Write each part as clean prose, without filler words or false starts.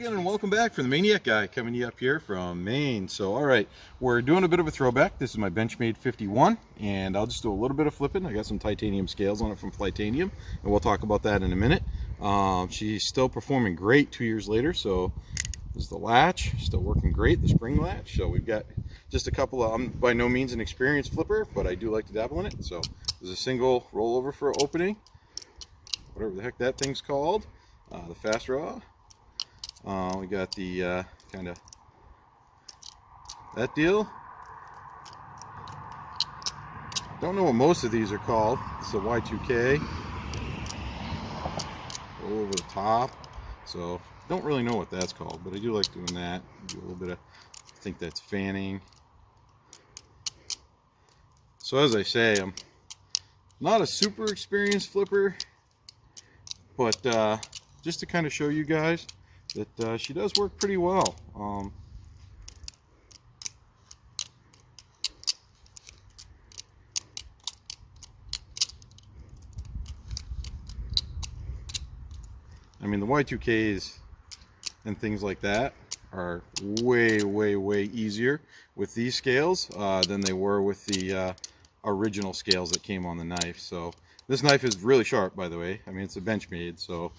again, and welcome back from the Maniac Guy, coming to you up here from Maine. So, all right, we're doing a bit of a throwback. This is my Benchmade 51, and I'll just do a little bit of flipping. I got some titanium scales on it from Flytanium, and we'll talk about that in a minute. She's still performing great 2 years later, so this is the latch, still working great, the spring latch. So we've got just a couple of, I'm by no means an experienced flipper, but I do like to dabble in it. So there's a single rollover for opening, whatever the heck that thing's called, the fast raw. We got the kind of that deal. Don't know what most of these are called. It's a Y2K. Go over the top. So don't really know what that's called, but I do like doing that. Do a little bit of, I think that's fanning. So as I say, I'm not a super experienced flipper, but just to kind of show you guys that she does work pretty well. I mean, the Y2Ks and things like that are way easier with these scales than they were with the original scales that came on the knife. So this knife is really sharp, by the way. I mean, it's a Benchmade, so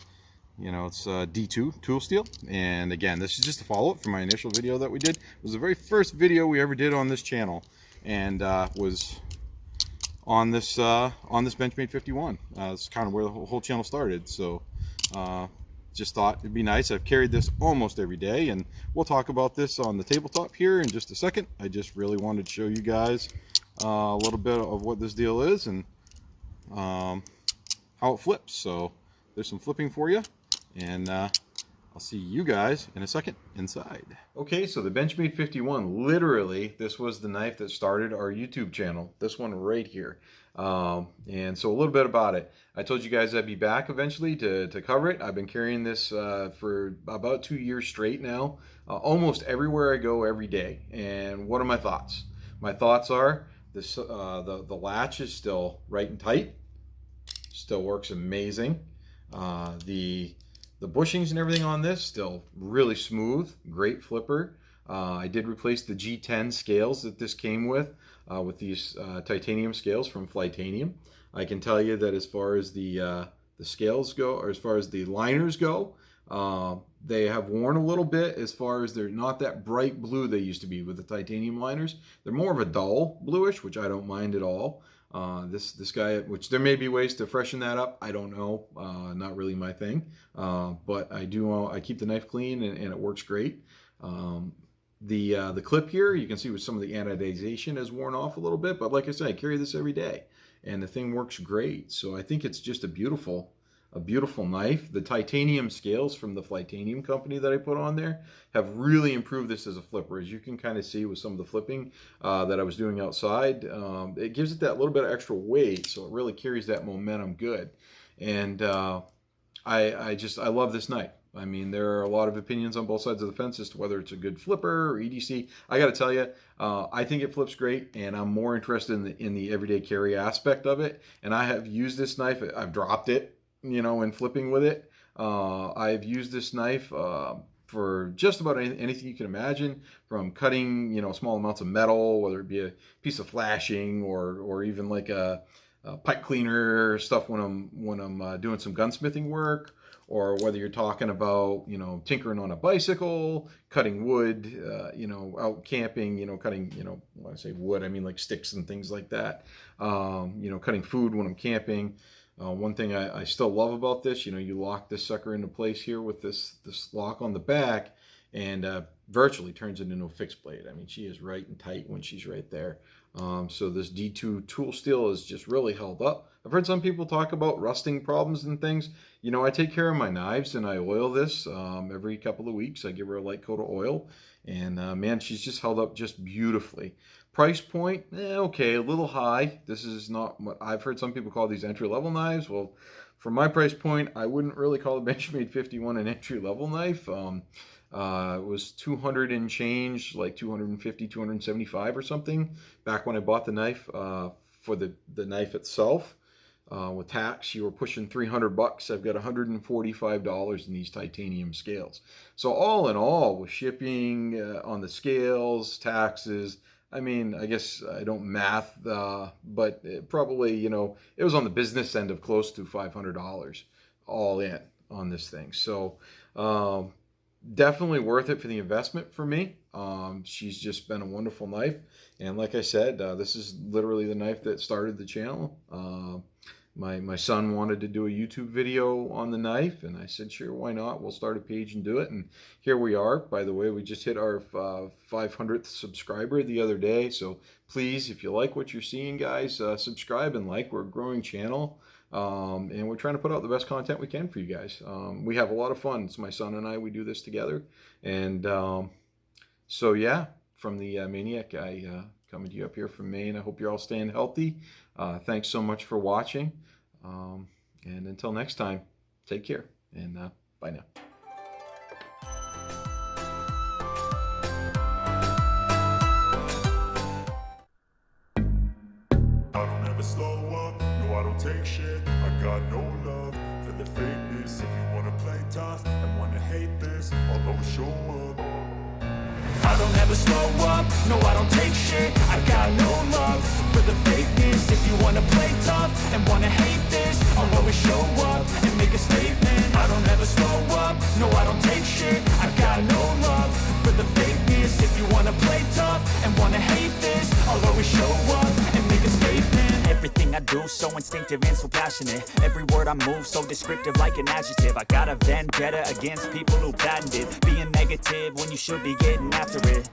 you know, it's D2 tool steel. And again, this is just a follow-up from my initial video that we did. It was the very first video we ever did on this channel, and was on this Benchmade 51. It's kind of where the whole channel started. So just thought it'd be nice. I've carried this almost every day, and we'll talk about this on the tabletop here in just a second. I just really wanted to show you guys a little bit of what this deal is and how it flips. So there's some flipping for you, and I'll see you guys in a second inside. Okay, so the Benchmade 51, literally, this was the knife that started our YouTube channel. This one right here. And so a little bit about it. I told you guys I'd be back eventually to cover it. I've been carrying this for about 2 years straight now, almost everywhere I go every day. And what are my thoughts? My thoughts are this: the latch is still right and tight, still works amazing. The bushings and everything on this still really smooth, great flipper. I did replace the G10 scales that this came with these titanium scales from Flytanium. I can tell you that as far as the scales go, or as far as the liners go, they have worn a little bit. As far as they're not that bright blue they used to be with the titanium liners. They're more of a dull bluish, which I don't mind at all. This guy, which there may be ways to freshen that up, I don't know, not really my thing, but I keep the knife clean, and it works great. The clip here, you can see with some of the anodization has worn off a little bit, but like I said, I carry this every day, and the thing works great. So I think it's just a beautiful knife. The titanium scales from the Flytanium company that I put on there have really improved this as a flipper. As you can kind of see with some of the flipping that I was doing outside, it gives it that little bit of extra weight, so it really carries that momentum good. And I love this knife. I mean, there are a lot of opinions on both sides of the fence as to whether it's a good flipper or EDC. I got to tell you, I think it flips great, and I'm more interested in the everyday carry aspect of it. And I have used this knife. I've dropped it, you know, in flipping with it. I've used this knife for just about anything you can imagine, from cutting, you know, small amounts of metal, whether it be a piece of flashing or even like a pipe cleaner stuff when I'm doing some gunsmithing work, or whether you're talking about, you know, tinkering on a bicycle, cutting wood, you know, out camping, you know, cutting, you know, when I say wood, I mean like sticks and things like that. You know, cutting food when I'm camping. One thing I still love about this, you know, you lock this sucker into place here with this lock on the back, and virtually turns it into a fixed blade. I mean, she is right and tight when she's right there. So this D2 tool steel is just really held up. I've heard some people talk about rusting problems and things. You know, I take care of my knives, and I oil this every couple of weeks. I give her a light coat of oil, and man, she's just held up just beautifully. Price point, okay, a little high. This is not what I've heard some people call these entry-level knives. Well, for my price point, I wouldn't really call the Benchmade 51 an entry-level knife. It was 200 and change, like 250, 275 or something, back when I bought the knife for the knife itself. with tax, you were pushing $300. I've got $145 in these titanium scales. So all in all, with shipping on the scales, taxes, I mean, I guess I don't math, but it probably, you know, it was on the business end of close to $500 all in on this thing. So definitely worth it for the investment for me. She's just been a wonderful knife. And like I said, this is literally the knife that started the channel. My son wanted to do a YouTube video on the knife, and I said, sure, why not? We'll start a page and do it. And here we are. By the way, we just hit our 500th subscriber the other day. So please, if you like what you're seeing, guys, subscribe and like. We're a growing channel, and we're trying to put out the best content we can for you guys. We have a lot of fun. It's my son and I, we do this together. And so, yeah, from the Maniac guy, coming to you up here from Maine. I hope you're all staying healthy. Thanks so much for watching. And until next time, take care, and bye now. I don't ever slow up, no I don't take shit. I got no love for the fakeness. If you wanna play tough and wanna hate this, I'll always show up. I don't ever slow up, no I don't take shit. I got no love for the fakeness. If you wanna play tough and wanna hate this, I'll always show up and make a statement. I don't ever slow up, no I don't take shit. I got no love for the fakeness. If you wanna play tough and wanna hate this, I'll always show up and make a statement. Everything I do so instinctive and so passionate. Every word I move so descriptive like an adjective. I got a vendetta against people who patented being negative when you should be getting after it.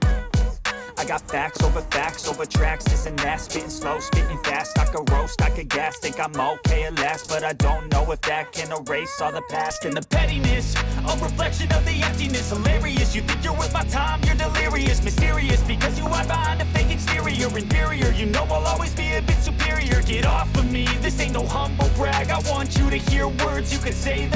I got facts over tracks, this and that. Spitting slow, spitting fast. I could roast, I could gas. Think I'm okay at last, but I don't know if that can erase all the past. And the pettiness, a reflection of the emptiness. Hilarious, you think you're worth my time, you're delirious. Mysterious, because you hide behind a fake exterior. Inferior, you know I'll always be a bit superior. Get off of me, this ain't no humble brag. I want you to hear words, you can say them